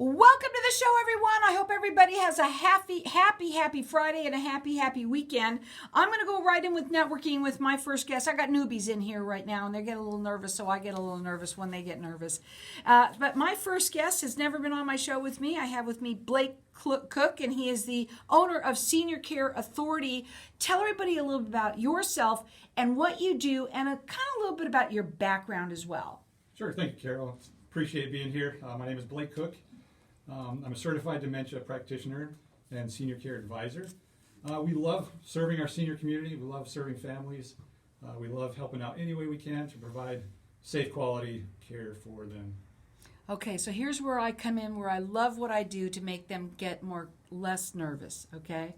Welcome to the show, everyone. I hope everybody has a happy Friday and a happy weekend. I'm going to go right in with networking with my first guest. I got newbies in here right now, and they get a little nervous, so I get a little nervous when they get nervous. But my first guest has never been on my show with me. I have with me Blake Cook, and he is the owner of Senior Care Authority. Tell everybody a little bit about yourself and what you do, and a little bit about your background as well. Sure. Thank you, Carol. Appreciate being here. My name is Blake Cook. I'm a certified dementia practitioner and senior care advisor. We love serving our senior community. We love serving families. We love helping out any way we can to provide safe, quality care for them. Okay, so here's where I come in, where I love what I do to make them get less nervous. Okay,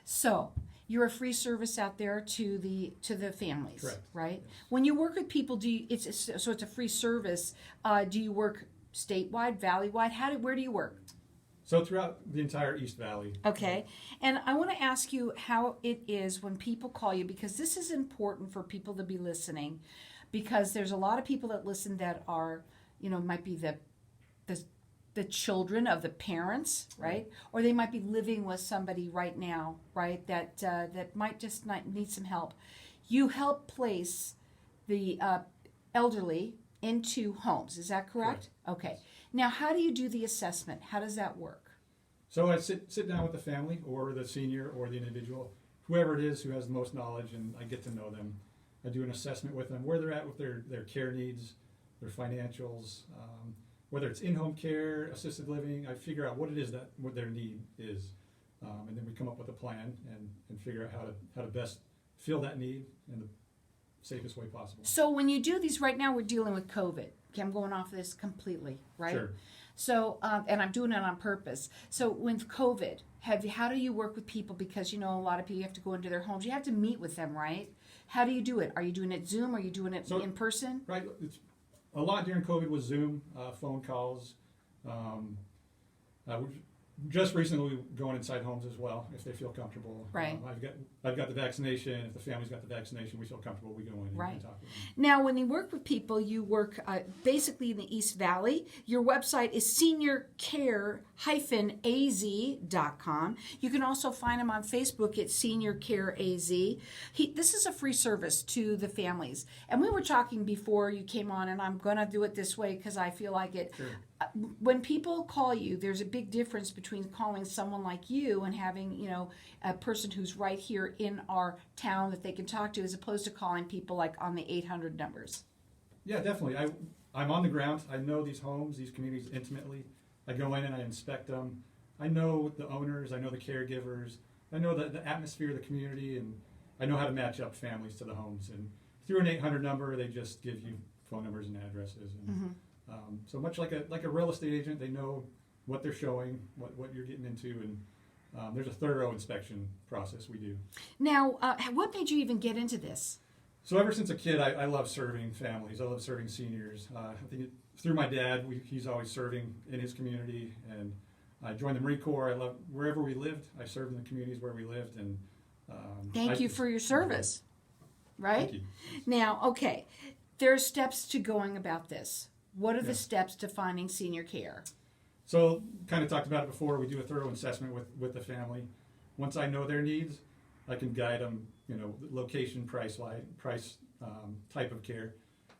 so you're a free service out there to the families, correct, right? Yes. When you work with people, it's a free service. Do you work statewide, valley-wide? Where do you work? So throughout the entire East Valley. Okay, and I want to ask you how it is when people call you, because this is important for people to be listening, because there's a lot of people that listen that are, might be the children of the parents, right? Or they might be living with somebody right now, right? That might just need some help. You help place the elderly into homes. Is that correct? Okay. Now, how do you do the assessment? How does that work? So I sit down with the family or the senior or the individual, whoever it is who has the most knowledge, and I get to know them. I do an assessment with them, where they're at with their care needs, their financials, whether it's in-home care, assisted living. I figure out what it is what their need is, and then we come up with a plan and figure out how to best fill that need in the safest way possible. So when you do these, right now we're dealing with COVID. Okay, I'm going off this completely, right? Sure. So, and I'm doing it on purpose. So with COVID, how do you work with people? Because, a lot of people, you have to go into their homes. You have to meet with them, right? How do you do it? Are you doing it Zoom? Are you doing it in person? Right. A lot during COVID was Zoom, phone calls. We're just recently going inside homes as well, if they feel comfortable. Right. I've got the vaccination. If the family's got the vaccination, we feel comfortable, we go in and talk with them. Now, when you work with people, you work basically in the East Valley. Your website is seniorcare-az.com. You can also find them on Facebook at Senior Care AZ. This is a free service to the families. And we were talking before you came on, and I'm going to do it this way because I feel like it. Sure. When people call you, there's a big difference between calling someone like you and having, a person who's right here in our town that they can talk to, as opposed to calling people like on the 800 numbers. Yeah, definitely. I'm on the ground. I know these homes, these communities intimately. I go in and I inspect them. I know the owners. I know the caregivers. I know the atmosphere of the community, and I know how to match up families to the homes. And through an 800 number, they just give you phone numbers and addresses. And, so much like a real estate agent, they know what they're showing, what you're getting into, and there's a thorough inspection process we do. Now, what made you even get into this? So ever since a kid, I love serving families. I love serving seniors. I think through my dad, he's always serving in his community, and I joined the Marine Corps. I love wherever we lived. I served in the communities where we lived, and thank you for your service. Right? Thank you. Now, okay, there are steps to going about this. What are the steps to finding senior care? So, kind of talked about it before. We do a thorough assessment with the family. Once I know their needs, I can guide them. Location, price, type of care.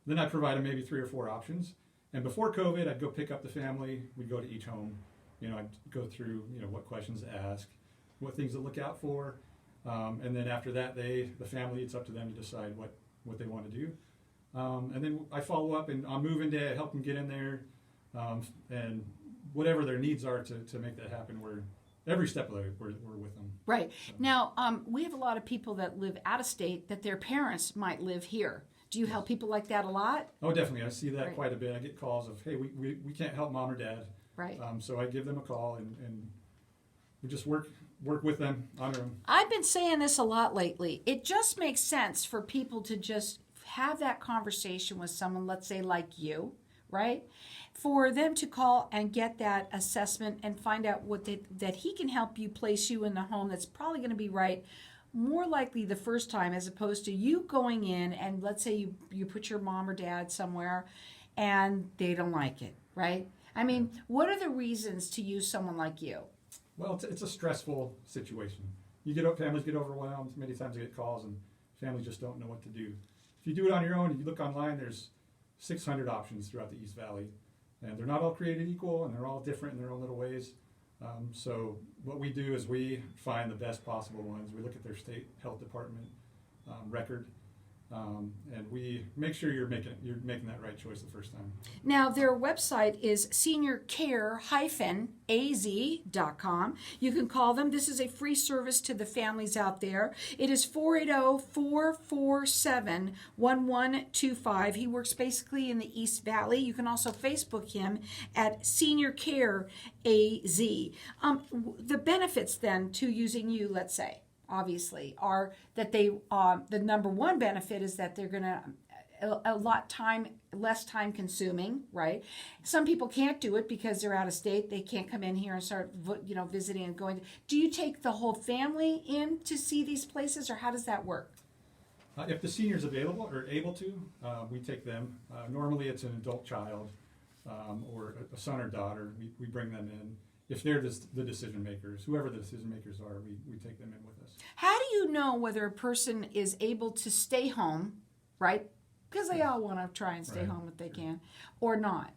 Then I provide them maybe 3 or 4 options. And before COVID, I'd go pick up the family. We'd go to each home. I'd go through what questions to ask, what things to look out for, and then after that, the family, it's up to them to decide what they want to do. And then I follow up, and on move-in day, I help them get in there, and whatever their needs are to make that happen, every step of the way, we're with them. Right. So. Now, we have a lot of people that live out of state that their parents might live here. Do you help people like that a lot? Oh, definitely. I see that quite a bit. I get calls of, hey, we can't help mom or dad. Right. So I give them a call, and we just work with them, honor them. I've been saying this a lot lately. It just makes sense for people to just have that conversation with someone, let's say like you, right? For them to call and get that assessment and find out that he can help you place you in the home that's probably going to be right more likely the first time, as opposed to you going in and let's say you put your mom or dad somewhere and they don't like it, right? I mean, what are the reasons to use someone like you? Well, it's a stressful situation. Families get overwhelmed. Many times they get calls and families just don't know what to do. If you do it on your own, you look online, there's 600 options throughout the East Valley. And they're not all created equal, and they're all different in their own little ways. So what we do is we find the best possible ones. We look at their state health department record, and we make sure you're making that right choice the first time. Now, their website is seniorcare-az.com. You can call them. This is a free service to the families out there. It is 480-447-1125. He works basically in the East Valley. You can also Facebook him at Senior Care AZ. The benefits then to using you, let's say, obviously, are that the number one benefit is that they're going to less time consuming, right? Some people can't do it because they're out of state. They can't come in here and start, visiting and going. Do you take the whole family in to see these places, or how does that work? If the senior's available or able to, we take them. Normally it's an adult child or a son or daughter. We bring them in. If they're the decision makers, whoever the decision makers are, we take them in with us. How do you know whether a person is able to stay home, right? Because they all want to try and stay home if they can, or not.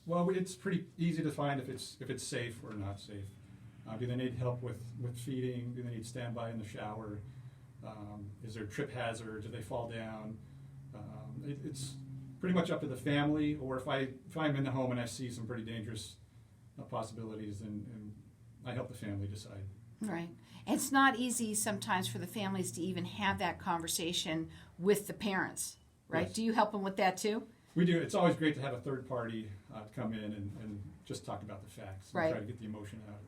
Well, it's pretty easy to find if it's safe or not safe. Do they need help with feeding? Do they need standby in the shower? Is there a trip hazard? Do they fall down? It's pretty much up to the family. Or if I'm in the home and I see some pretty dangerous possibilities, and I help the family decide. Right. It's not easy sometimes for the families to even have that conversation with the parents, right? Yes. Do you help them with that too? We do. It's always great to have a third party come in and just talk about the facts and right. try to get the emotion out of them.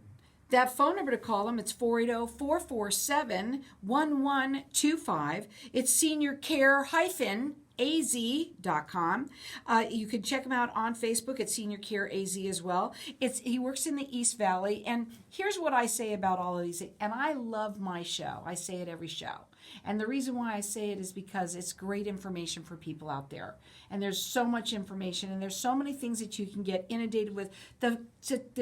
That phone number to call them, it's 480-447-1125. It's seniorcare-az.com. You can check him out on Facebook at Senior Care AZ as well. He works in the East Valley, and here's what I say about all of these things. And I love my show. I say it every show. And the reason why I say it is because it's great information for people out there. And there's so much information, and there's so many things that you can get inundated with. The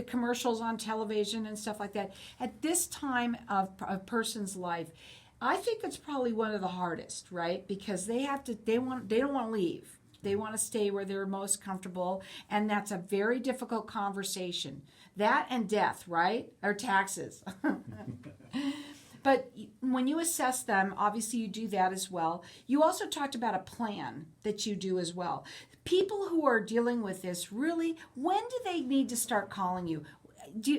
commercials on television and stuff like that. At this time of a person's life, I think it's probably one of the hardest, right? Because they don't want to leave. They want to stay where they're most comfortable, and that's a very difficult conversation. That and death, right? Or taxes. But when you assess them, obviously you do that as well. You also talked about a plan that you do as well. People who are dealing with this, really, when do they need to start calling you?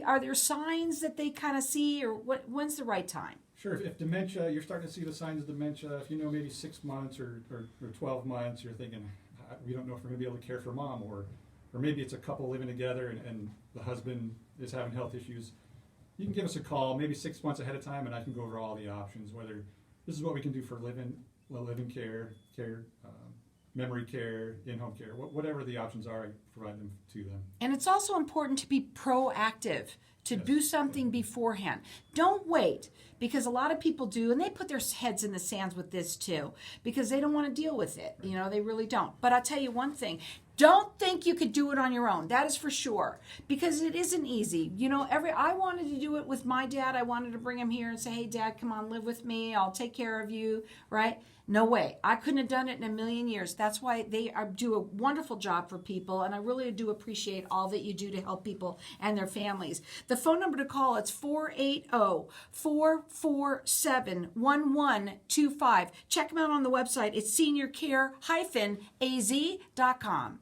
Are there signs that they kind of see, or when's the right time? Sure. If dementia, you're starting to see the signs of dementia. If you know maybe 6 months or 12 months, you're thinking, we don't know if we're going to be able to care for mom, or maybe it's a couple living together and the husband is having health issues. You can give us a call maybe 6 months ahead of time, and I can go over all the options, whether this is what we can do for living care, memory care, in-home care, whatever the options are, I provide them to them. And it's also important to be proactive, to do something beforehand. Don't wait, because a lot of people do, and they put their heads in the sands with this too, because they don't want to deal with it. They really don't. But I'll tell you one thing. Don't think you could do it on your own. That is for sure, because it isn't easy. I wanted to do it with my dad. I wanted to bring him here and say, hey, Dad, come on, live with me. I'll take care of you, right? No way. I couldn't have done it in a million years. That's why they do a wonderful job for people, and I really do appreciate all that you do to help people and their families. The phone number to call, it's 480-447-1125. Check them out on the website. It's seniorcare-az.com.